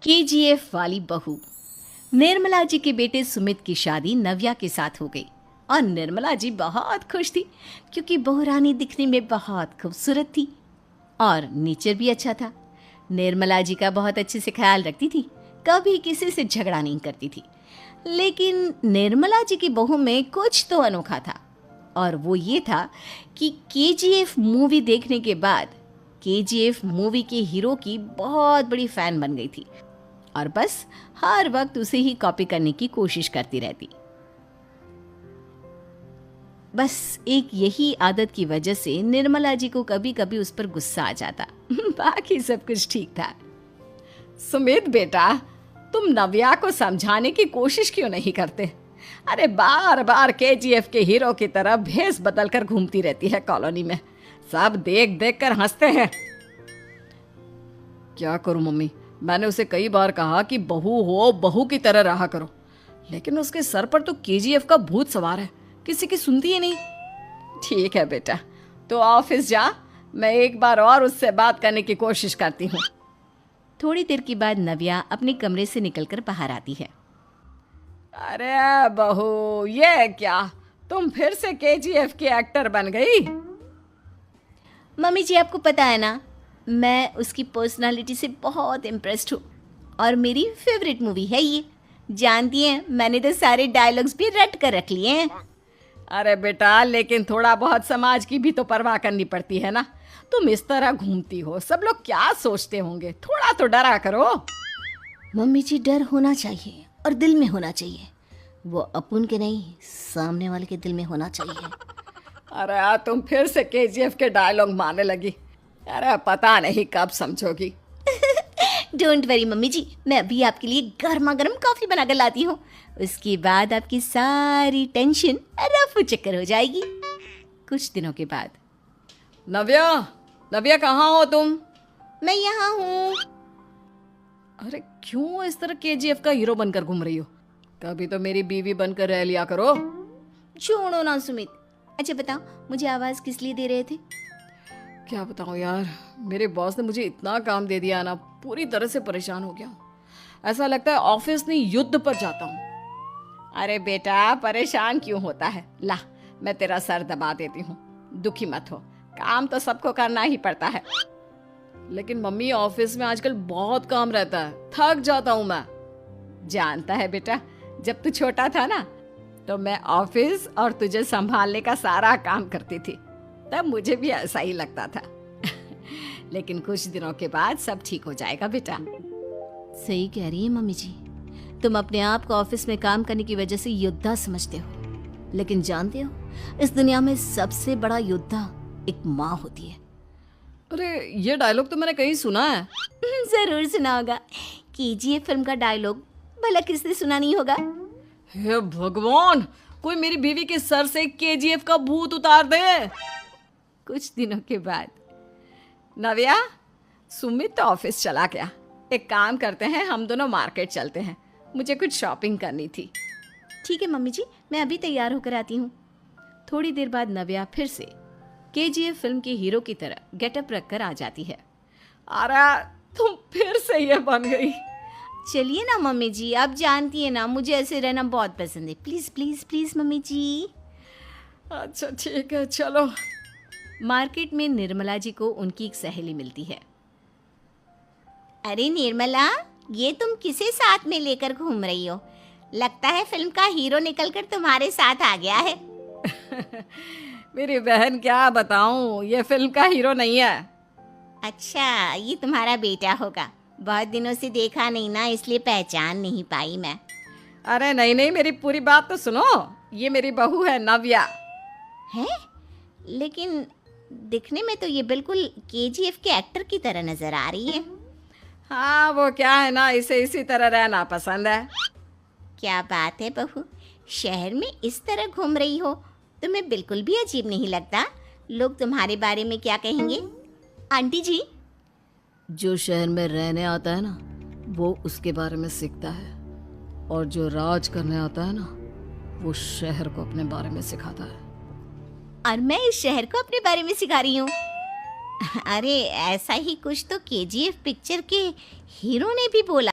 KGF वाली बहू। निर्मला जी के बेटे सुमित की शादी नव्या के साथ हो गई और निर्मला जी बहुत खुश थी क्योंकि बहू रानी दिखने में बहुत खूबसूरत थी और नेचर भी अच्छा था। निर्मला जी का बहुत अच्छे से ख्याल रखती थी, कभी किसी से झगड़ा नहीं करती थी। लेकिन निर्मला जी की बहू में कुछ तो अनोखा था और वो ये था कि केजीएफ मूवी देखने के बाद केजीएफ मूवी के हीरो की बहुत बड़ी फैन बन गई थी और बस हर वक्त उसे ही कॉपी करने की कोशिश करती रहती। बस एक यही आदत की वजह से निर्मला जी को कभी कभी उस पर गुस्सा आ जाता। बाकी सब कुछ ठीक था। सुमित बेटा, तुम नव्या को समझाने की कोशिश क्यों नहीं करते? अरे बार बार केजीएफ के हीरो की तरह भेस बदल कर घूमती रहती है कॉलोनी में, सब देख देख कर हंसते हैं। क्या करूं मम्मी, मैंने उसे कई बार कहा कि बहू हो बहू की तरह रहा करो, लेकिन उसके सर पर तो केजीएफ का भूत सवार है, किसी की सुनती ही नहीं। ठीक है बेटा, तो ऑफिस जा, मैं एक बार और उससे बात करने की कोशिश करती हूँ। थोड़ी देर के बाद नव्या अपने कमरे से निकलकर बाहर आती है। अरे बहू, ये क्या, तुम फिर से केजीएफ की एक्टर बन गई? मम्मी जी, आपको पता है ना, मैं उसकी पर्सनालिटी से बहुत इम्प्रेस्ड हूँ और मेरी फेवरेट मूवी है ये। जानती हैं, मैंने तो सारे डायलॉग्स भी रट कर रख लिए हैं। अरे बेटा, लेकिन थोड़ा बहुत समाज की भी तो परवाह करनी पड़ती है ना। तुम इस तरह घूमती हो, सब लोग क्या सोचते होंगे, थोड़ा तो डरा करो। मम्मी जी, डर होना चाहिए और दिल में होना चाहिए, वो अपन के नहीं सामने वाले के दिल में होना चाहिए। अरे यार, तुम फिर से केजीएफ के डायलॉग मारने लगी। अरे पता नहीं कब समझोगी। डोंट वरी मम्मी जी, मैं अभी आपके लिए गर्मा गर्म कॉफी बनाकर लाती हूँ, उसके बाद आपकी सारी टेंशन रफू चक्कर हो जाएगी। कुछ दिनों के बाद। नव्या, नव्या कहाँ हो तुम? मैं यहाँ हूँ। अरे क्यों इस तरह केजीएफ का हीरो बनकर घूम रही हो? कभी तो मेरी बीवी बनकर रह लिया करो। छोड़ो ना सुमित। अच्छा बताओ, मुझे आवाज किस लिए दे रहे थे? क्या बताऊं यार, मेरे बॉस ने मुझे इतना काम दे दिया ना, पूरी तरह से परेशान हो गया हूँ। ऐसा लगता है ऑफिस नहीं युद्ध पर जाता हूँ। अरे बेटा, परेशान क्यों होता है? ला, मैं तेरा सर दबा देती हूँ, दुखी मत हो, काम तो सबको करना ही पड़ता है। लेकिन मम्मी, ऑफिस में आजकल बहुत काम रहता है, थक जाता हूँ मैं। जानता है बेटा, जब तू छोटा था ना, तो मैं ऑफिस और तुझे संभालने का सारा काम करती थी, तब मुझे भी ऐसा ही लगता था। लेकिन कुछ दिनों के बाद सब ठीक हो जाएगा बेटा। सही कह रही है मम्मी जी, तुम अपने आप को ऑफिस में काम करने की वजह से योद्धा समझते हो, लेकिन जानते हो, इस दुनिया में सबसे बड़ा योद्धा एक माँ होती है। अरे ये डायलॉग तो मैंने कहीं सुना है। जरूर सुना होगा, केजीएफ फिल्म का डायलॉग, भला किसने सुना नहीं होगा? हे भगवान, कोई मेरी बीवी के सर से केजीएफ का भूत उतार दे। कुछ दिनों के बाद। नव्या, सुमित तो ऑफिस चला गया, एक काम करते हैं, हम दोनों मार्केट चलते हैं, मुझे कुछ शॉपिंग करनी थी। ठीक है मम्मी जी, मैं अभी तैयार होकर आती हूँ। थोड़ी देर बाद नव्या फिर से केजीएफ फिल्म के हीरो की तरह गेटअप रखकर आ जाती है। अरे तुम फिर से ये बन गई। चलिए ना मम्मी जी, आप जानती है ना, मुझे ऐसे रहना बहुत पसंद है। प्लीज प्लीज प्लीज मम्मी जी। अच्छा ठीक है, चलो। मार्केट में निर्मला जी को उनकी एक सहेली मिलती है। अरे निर्मला, ये तुम किसे साथ में लेकर घूम रही हो? लगता है फिल्म का हीरो निकलकर तुम्हारे साथ आ गया है। मेरी बहन, क्या बताऊं, ये फिल्म का हीरो नहीं है। अच्छा, ये तुम्हारा बेटा होगा, बहुत दिनों से देखा नहीं ना, इसलिए पहचान नहीं पाई मैं। अरे नहीं नहीं, मेरी पूरी बात तो सुनो, ये मेरी बहू है नव्या। है? लेकिन दिखने में तो ये बिल्कुल केजीएफ के एक्टर की तरह नजर आ रही है। हाँ, वो क्या है ना, इसे इसी तरह रहना पसंद है। क्या बात है बहू, शहर में इस तरह घूम रही हो, तुम्हें बिल्कुल भी अजीब नहीं लगता? लोग तुम्हारे बारे में क्या कहेंगे? आंटी जी, जो शहर में रहने आता है ना, वो उसके बारे में सीखता है, और जो राज करने आता है ना, वो शहर को अपने बारे में सिखाता है। और मैं इस शहर को अपने बारे में सिखा रही हूँ। अरे ऐसा ही कुछ तो केजीएफ पिक्चर के हीरो ने भी बोला।